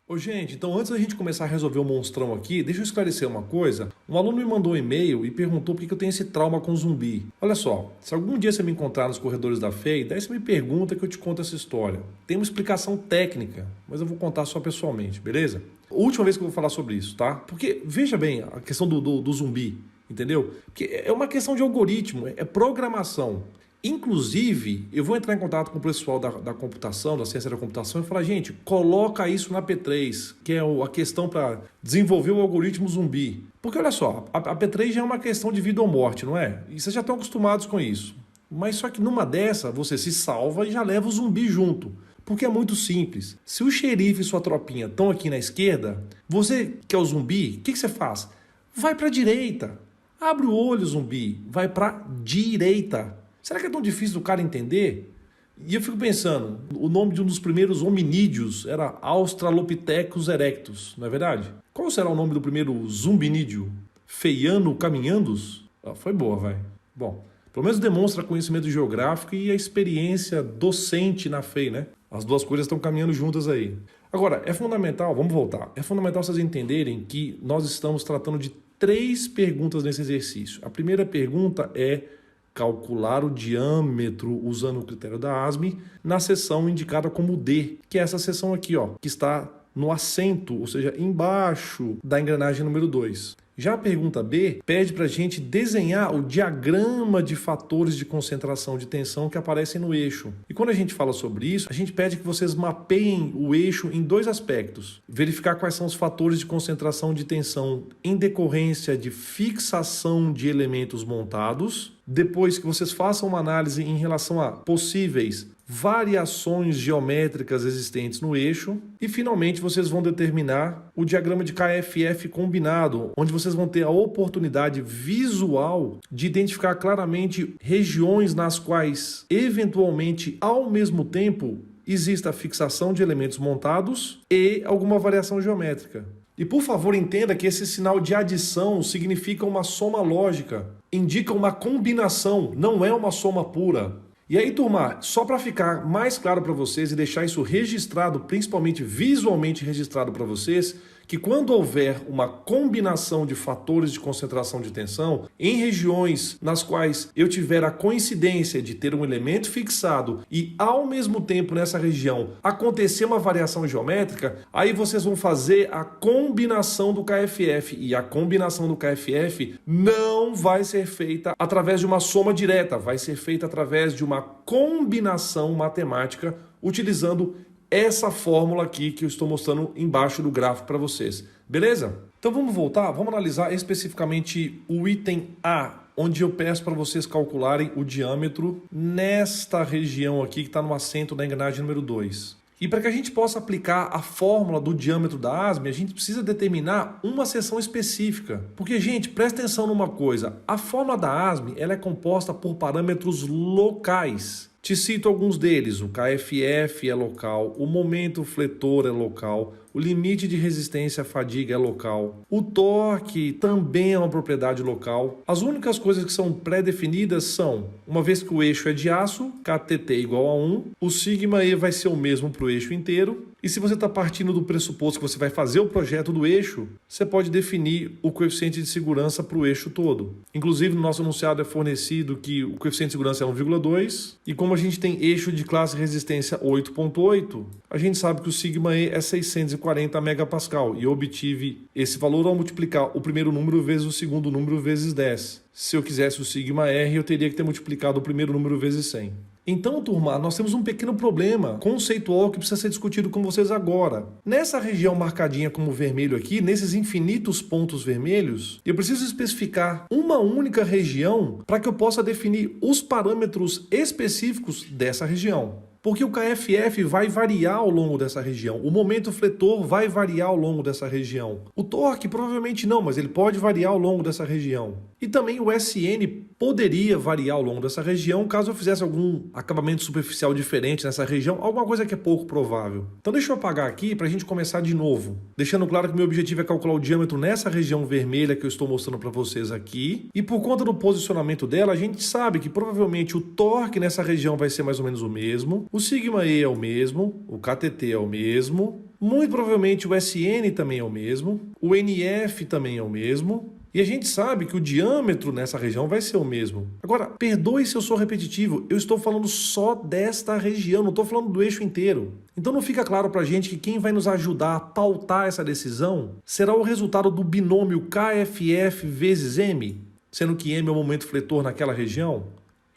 Ô, gente, então antes da gente começar a resolver o monstrão aqui, deixa eu esclarecer uma coisa. Um aluno me mandou um e-mail e perguntou por que eu tenho esse trauma com zumbi. Olha só, se algum dia você me encontrar nos corredores da FEI, daí você me pergunta que eu te conto essa história. Tem uma explicação técnica, mas eu vou contar só pessoalmente, beleza? Última vez que eu vou falar sobre isso, tá? Porque, veja bem, a questão do zumbi, entendeu? Porque é uma questão de algoritmo, é programação. Inclusive, eu vou entrar em contato com o pessoal da computação, da ciência da computação, e falar, gente, coloca isso na P3, que é a questão para desenvolver o algoritmo zumbi. Porque olha só, a P3 já é uma questão de vida ou morte, não é? E vocês já estão acostumados com isso. Mas só que numa dessa, você se salva e já leva o zumbi junto. Porque é muito simples. Se o xerife e sua tropinha estão aqui na esquerda, você que é o zumbi, o que você faz? Vai para a direita. Abre o olho, zumbi. Vai para a direita. Será que é tão difícil do cara entender? E eu fico pensando, o nome de um dos primeiros hominídeos era Australopithecus erectus, não é verdade? Qual será o nome do primeiro zumbinídeo? Feiano caminhandos? Foi boa, vai. Bom, pelo menos demonstra conhecimento geográfico e a experiência docente na FEI, né? As duas coisas estão caminhando juntas aí. Agora, é fundamental, vamos voltar, é fundamental vocês entenderem que nós estamos tratando de 3 perguntas nesse exercício. A primeira pergunta é calcular o diâmetro usando o critério da ASME na seção indicada como D, que é essa seção aqui, ó, que está no assento, ou seja, embaixo da engrenagem número 2. Já a pergunta B pede para a gente desenhar o diagrama de fatores de concentração de tensão que aparecem no eixo. E quando a gente fala sobre isso, a gente pede que vocês mapeiem o eixo em 2 aspectos. Verificar quais são os fatores de concentração de tensão em decorrência de fixação de elementos montados. Depois que vocês façam uma análise em relação a possíveis variações geométricas existentes no eixo e finalmente vocês vão determinar o diagrama de KFF combinado, onde vocês vão ter a oportunidade visual de identificar claramente regiões nas quais eventualmente ao mesmo tempo exista a fixação de elementos montados e alguma variação geométrica. E por favor entenda que esse sinal de adição significa uma soma lógica, indica uma combinação, não é uma soma pura. E aí, turma, só para ficar mais claro para vocês e deixar isso registrado, principalmente visualmente registrado para vocês, que quando houver uma combinação de fatores de concentração de tensão em regiões nas quais eu tiver a coincidência de ter um elemento fixado e ao mesmo tempo nessa região acontecer uma variação geométrica, aí vocês vão fazer a combinação do KFF e a combinação do KFF não vai ser feita através de uma soma direta, vai ser feita através de uma combinação matemática utilizando essa fórmula aqui que eu estou mostrando embaixo do gráfico para vocês. Beleza? Então vamos voltar, vamos analisar especificamente o item A, onde eu peço para vocês calcularem o diâmetro nesta região aqui que está no assento da engrenagem número 2. E para que a gente possa aplicar a fórmula do diâmetro da ASME, a gente precisa determinar uma seção específica. Porque, gente, presta atenção numa coisa, a fórmula da ASME ela é composta por parâmetros locais. Te cito alguns deles, o KFF é local, o momento fletor é local, o limite de resistência à fadiga é local, o torque também é uma propriedade local. As únicas coisas que são pré-definidas são, uma vez que o eixo é de aço, KTT igual a 1, o sigma E vai ser o mesmo para o eixo inteiro, e se você está partindo do pressuposto que você vai fazer o projeto do eixo, você pode definir o coeficiente de segurança para o eixo todo. Inclusive, no nosso enunciado é fornecido que o coeficiente de segurança é 1,2, e como a gente tem eixo de classe resistência 8,8, a gente sabe que o sigma E é 640 megapascal, e eu obtive esse valor ao multiplicar o primeiro número vezes o segundo número vezes 10. Se eu quisesse o sigma R, eu teria que ter multiplicado o primeiro número vezes 100. Então, turma, nós temos um pequeno problema conceitual que precisa ser discutido com vocês agora. Nessa região marcadinha como vermelho aqui, nesses infinitos pontos vermelhos, eu preciso especificar uma única região para que eu possa definir os parâmetros específicos dessa região. Porque o KFF vai variar ao longo dessa região, o momento fletor vai variar ao longo dessa região. O torque provavelmente não, mas ele pode variar ao longo dessa região. E também o SN poderia variar ao longo dessa região caso eu fizesse algum acabamento superficial diferente nessa região, alguma coisa que é pouco provável. Então deixa eu apagar aqui para a gente começar de novo, deixando claro que meu objetivo é calcular o diâmetro nessa região vermelha que eu estou mostrando para vocês aqui. E por conta do posicionamento dela, a gente sabe que provavelmente o torque nessa região vai ser mais ou menos o mesmo, o sigma E é o mesmo, o KTT é o mesmo, Muito provavelmente o SN também é o mesmo, o NF também é o mesmo, e a gente sabe que o diâmetro nessa região vai ser o mesmo. Agora, perdoe se eu sou repetitivo, eu estou falando só desta região, não estou falando do eixo inteiro. Então não fica claro para a gente que quem vai nos ajudar a pautar essa decisão será o resultado do binômio KFF vezes M, sendo que M é o momento fletor naquela região?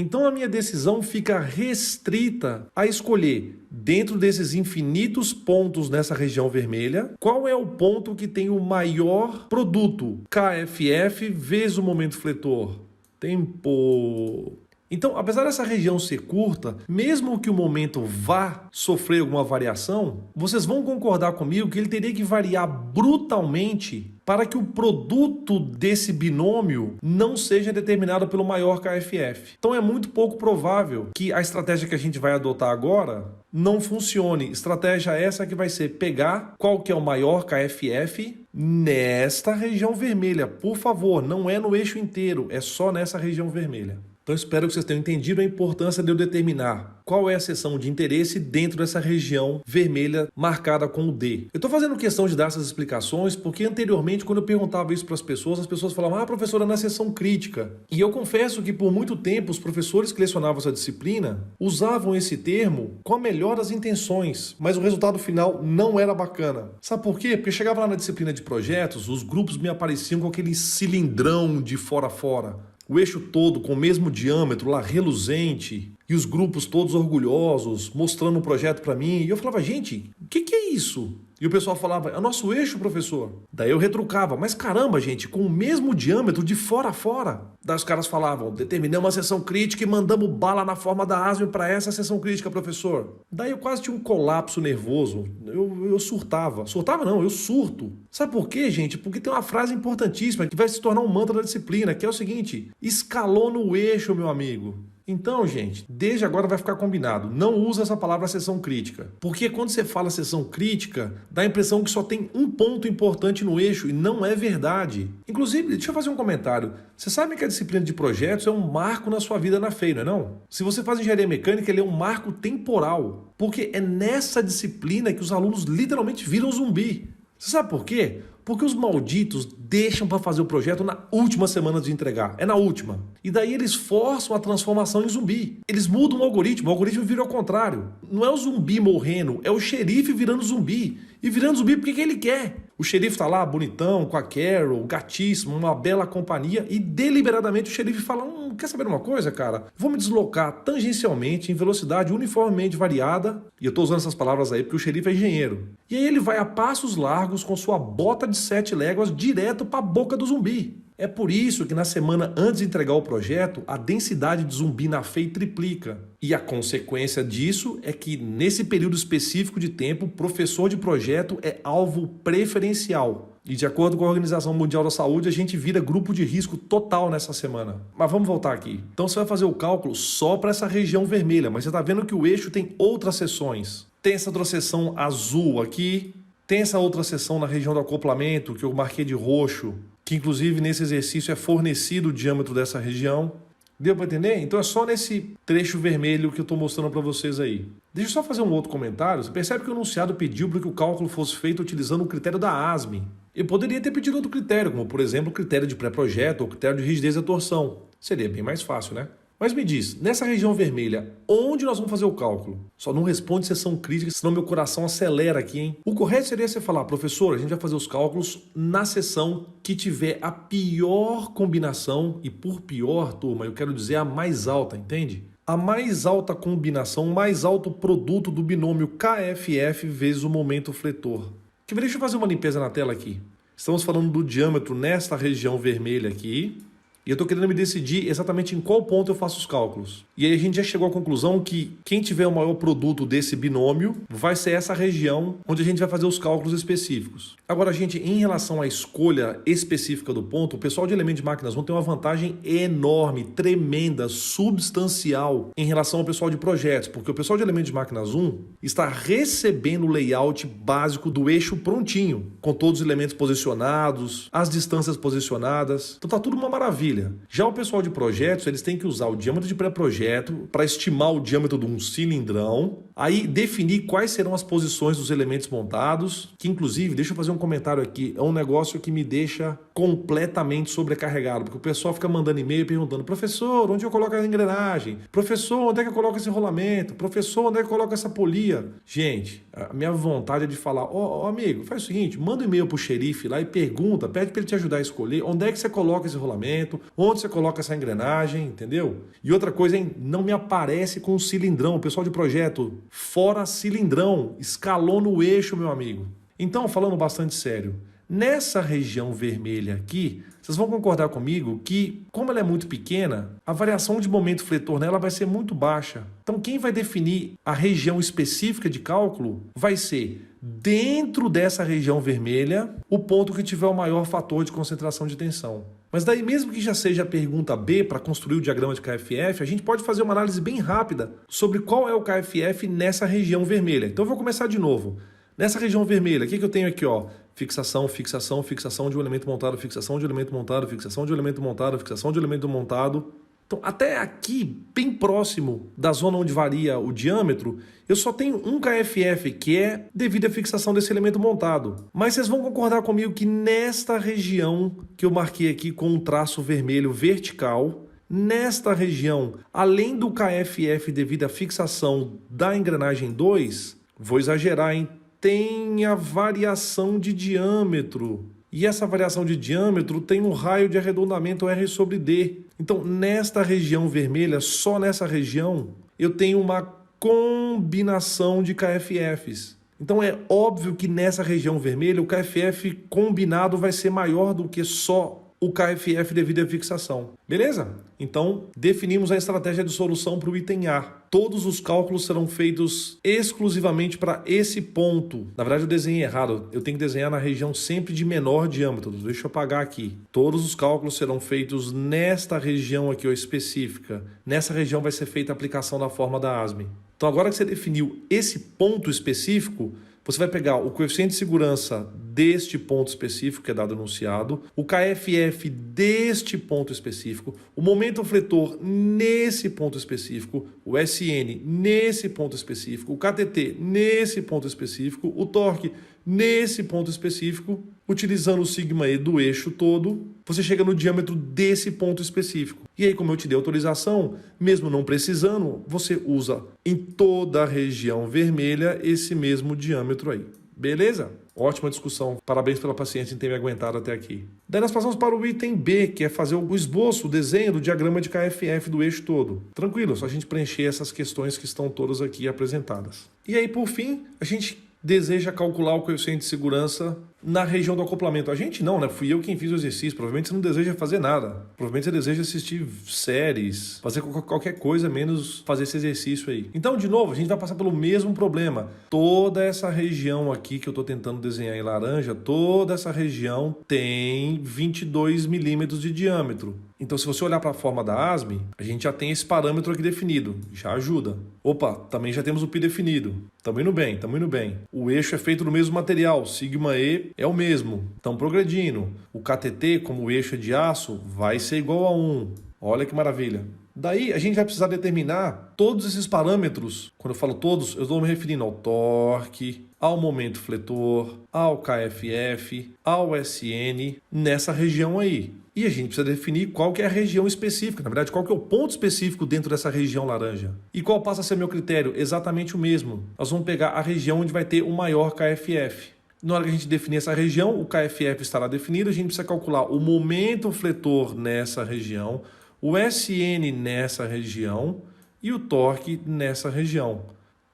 Então a minha decisão fica restrita a escolher, dentro desses infinitos pontos nessa região vermelha, qual é o ponto que tem o maior produto, KFF vezes o momento fletor. Tempo. Então, apesar dessa região ser curta, mesmo que o momento vá sofrer alguma variação, vocês vão concordar comigo que ele teria que variar brutalmente para que o produto desse binômio não seja determinado pelo maior KFF. Então é muito pouco provável que a estratégia que a gente vai adotar agora não funcione. Estratégia essa que vai ser pegar qual que é o maior KFF nesta região vermelha. Por favor, não é no eixo inteiro, é só nessa região vermelha. Então espero que vocês tenham entendido a importância de eu determinar qual é a seção de interesse dentro dessa região vermelha marcada com o D. Eu estou fazendo questão de dar essas explicações porque anteriormente, quando eu perguntava isso para as pessoas falavam, professora, na seção crítica. E eu confesso que por muito tempo os professores que lecionavam essa disciplina usavam esse termo com a melhor das intenções, mas o resultado final não era bacana. Sabe por quê? Porque chegava lá na disciplina de projetos, os grupos me apareciam com aquele cilindrão de fora a fora. O eixo todo com o mesmo diâmetro lá reluzente e os grupos todos orgulhosos mostrando o projeto para mim. E eu falava, gente, o que é isso? E o pessoal falava, é o nosso eixo, professor. Daí eu retrucava, mas caramba, gente, com o mesmo diâmetro de fora a fora. Daí os caras falavam, determinamos uma seção crítica e mandamos bala na forma da ASME para essa seção crítica, professor. Daí eu quase tinha um colapso nervoso. Eu surtava. Surtava não, eu surto. Sabe por quê, gente? Porque tem uma frase importantíssima que vai se tornar um mantra da disciplina, que é o seguinte, escalou no eixo, meu amigo. Então, gente, desde agora vai ficar combinado. Não usa essa palavra seção crítica. Porque quando você fala seção crítica, dá a impressão que só tem um ponto importante no eixo e não é verdade. Inclusive, deixa eu fazer um comentário. Você sabe que a disciplina de projetos é um marco na sua vida na FEI, não é não? Se você faz engenharia mecânica, ele é um marco temporal. Porque é nessa disciplina que os alunos literalmente viram zumbi. Você sabe por quê? Porque os malditos deixam para fazer o projeto na última semana de entregar. É na última. E daí eles forçam a transformação em zumbi. Eles mudam o algoritmo vira ao contrário. Não é o zumbi morrendo, é o xerife virando zumbi. E virando zumbi porque que ele quer. O xerife tá lá, bonitão, com a Carol, gatíssimo, uma bela companhia, e deliberadamente o xerife fala, quer saber uma coisa, cara? Vou me deslocar tangencialmente, em velocidade uniformemente variada, e eu tô usando essas palavras aí porque o xerife é engenheiro. E aí ele vai a passos largos com sua bota de 7 léguas direto para a boca do zumbi. É por isso que na semana antes de entregar o projeto, a densidade de zumbi na FEI triplica. E a consequência disso é que nesse período específico de tempo, o professor de projeto é alvo preferencial. E de acordo com a Organização Mundial da Saúde, a gente vira grupo de risco total nessa semana. Mas vamos voltar aqui. Então você vai fazer o cálculo só para essa região vermelha, mas você está vendo que o eixo tem outras seções. Tem essa outra seção azul aqui, tem essa outra seção na região do acoplamento, que eu marquei de roxo, que inclusive nesse exercício é fornecido o diâmetro dessa região. Deu para entender? Então é só nesse trecho vermelho que eu estou mostrando para vocês aí. Deixa eu só fazer um outro comentário. Você percebe que o enunciado pediu para que o cálculo fosse feito utilizando o critério da ASME. Eu poderia ter pedido outro critério, como por exemplo o critério de pré-projeto ou o critério de rigidez e torção. Seria bem mais fácil, né? Mas me diz, nessa região vermelha, onde nós vamos fazer o cálculo? Só não responde seção crítica, senão meu coração acelera aqui, hein? O correto seria você falar, professor, a gente vai fazer os cálculos na seção que tiver a pior combinação, e por pior, turma, eu quero dizer a mais alta, entende? A mais alta combinação, o mais alto produto do binômio KFF vezes o momento fletor. Deixa eu fazer uma limpeza na tela aqui. Estamos falando do diâmetro nesta região vermelha aqui. E eu estou querendo me decidir exatamente em qual ponto eu faço os cálculos. E aí a gente já chegou à conclusão que quem tiver o maior produto desse binômio vai ser essa região onde a gente vai fazer os cálculos específicos. Agora, gente, em relação à escolha específica do ponto, o pessoal de Elemento de Máquinas 1 tem uma vantagem enorme, tremenda, substancial em relação ao pessoal de projetos, porque o pessoal de Elemento de Máquinas 1 está recebendo o layout básico do eixo prontinho, com todos os elementos posicionados, as distâncias posicionadas. Então tá tudo uma maravilha. Já o pessoal de projetos, eles têm que usar o diâmetro de pré-projeto para estimar o diâmetro de um cilindrão. Aí definir quais serão as posições dos elementos montados, que inclusive, deixa eu fazer um comentário aqui, é um negócio que me deixa completamente sobrecarregado, porque o pessoal fica mandando e-mail perguntando: professor, onde eu coloco a engrenagem? Professor, onde é que eu coloco esse rolamento? Professor, onde é que eu coloco essa polia? Gente, a minha vontade é de falar: ó, amigo, faz o seguinte, manda um e-mail pro xerife lá e pergunta, pede para ele te ajudar a escolher onde é que você coloca esse rolamento, onde você coloca essa engrenagem, entendeu? E outra coisa, hein, não me aparece com o cilindrão, o pessoal de projeto, fora cilindrão, escalou no eixo, meu amigo. Então, falando bastante sério, nessa região vermelha aqui, vocês vão concordar comigo que, como ela é muito pequena, a variação de momento fletor nela vai ser muito baixa. Então, quem vai definir a região específica de cálculo vai ser, dentro dessa região vermelha, o ponto que tiver o maior fator de concentração de tensão. Mas daí, mesmo que já seja a pergunta B para construir o diagrama de KFF, a gente pode fazer uma análise bem rápida sobre qual é o KFF nessa região vermelha. Então, eu vou começar de novo. Nessa região vermelha, o que eu tenho aqui? Ó? Fixação, fixação, fixação de um elemento montado, fixação de um elemento montado, fixação de um elemento montado, fixação de um elemento montado. Então, até aqui, bem próximo da zona onde varia o diâmetro, eu só tenho um KFF, que é devido à fixação desse elemento montado. Mas vocês vão concordar comigo que nesta região que eu marquei aqui com um traço vermelho vertical, nesta região, além do KFF devido à fixação da engrenagem 2, vou exagerar, hein? Tem a variação de diâmetro. E essa variação de diâmetro tem um raio de arredondamento R sobre D. Então, nesta região vermelha, só nessa região, eu tenho uma combinação de KFFs. Então, é óbvio que nessa região vermelha, o KFF combinado vai ser maior do que só o KFF devido à fixação. Beleza? Então, definimos a estratégia de solução para o item A. Todos os cálculos serão feitos exclusivamente para esse ponto. Na verdade, eu desenhei errado. Eu tenho que desenhar na região sempre de menor diâmetro. Deixa eu apagar aqui. Todos os cálculos serão feitos nesta região aqui, ó, específica. Nessa região vai ser feita a aplicação da forma da ASME. Então, agora que você definiu esse ponto específico, você vai pegar o coeficiente de segurança deste ponto específico, que é dado enunciado, o KFF deste ponto específico, o momento fletor nesse ponto específico, o SN nesse ponto específico, o KTT nesse ponto específico, o torque nesse ponto específico, utilizando o sigma E do eixo todo, você chega no diâmetro desse ponto específico. E aí, como eu te dei autorização, mesmo não precisando, você usa em toda a região vermelha esse mesmo diâmetro aí. Beleza? Ótima discussão. Parabéns pela paciência em ter me aguentado até aqui. Daí nós passamos para o item B, que é fazer o esboço, o desenho do diagrama de KFF do eixo todo. Tranquilo, só a gente preencher essas questões que estão todas aqui apresentadas. E aí, por fim, a gente deseja calcular o coeficiente de segurança na região do acoplamento. A gente não, né? Fui eu quem fiz o exercício. Provavelmente você não deseja fazer nada. Provavelmente você deseja assistir séries, fazer qualquer coisa, menos fazer esse exercício aí. Então, de novo, a gente vai passar pelo mesmo problema. Toda essa região aqui que eu estou tentando desenhar em laranja, toda essa região tem 22 milímetros de diâmetro. Então, se você olhar para a forma da ASME, a gente já tem esse parâmetro aqui definido. Já ajuda. Opa, também já temos o π definido. Estamos indo bem, estamos indo bem. O eixo é feito do mesmo material, sigma E é o mesmo. Estamos progredindo. O KTT, como o eixo é de aço, vai ser igual a 1. Olha que maravilha. Daí, a gente vai precisar determinar todos esses parâmetros. Quando eu falo todos, eu estou me referindo ao torque, ao momento fletor, ao KFF, ao SN, nessa região aí. E a gente precisa definir qual que é a região específica, na verdade, qual que é o ponto específico dentro dessa região laranja. E qual passa a ser meu critério? Exatamente o mesmo. Nós vamos pegar a região onde vai ter o maior KFF. Na hora que a gente definir essa região, o KFF estará definido, a gente precisa calcular o momento fletor nessa região, o SN nessa região e o torque nessa região.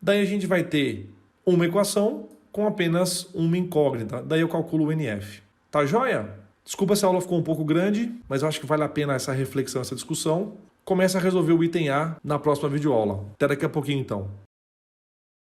Daí a gente vai ter uma equação com apenas uma incógnita. Daí eu calculo o NF. Tá joia? Desculpa se a aula ficou um pouco grande, mas eu acho que vale a pena essa reflexão, essa discussão. Começa a resolver o item A na próxima videoaula. Até daqui a pouquinho então.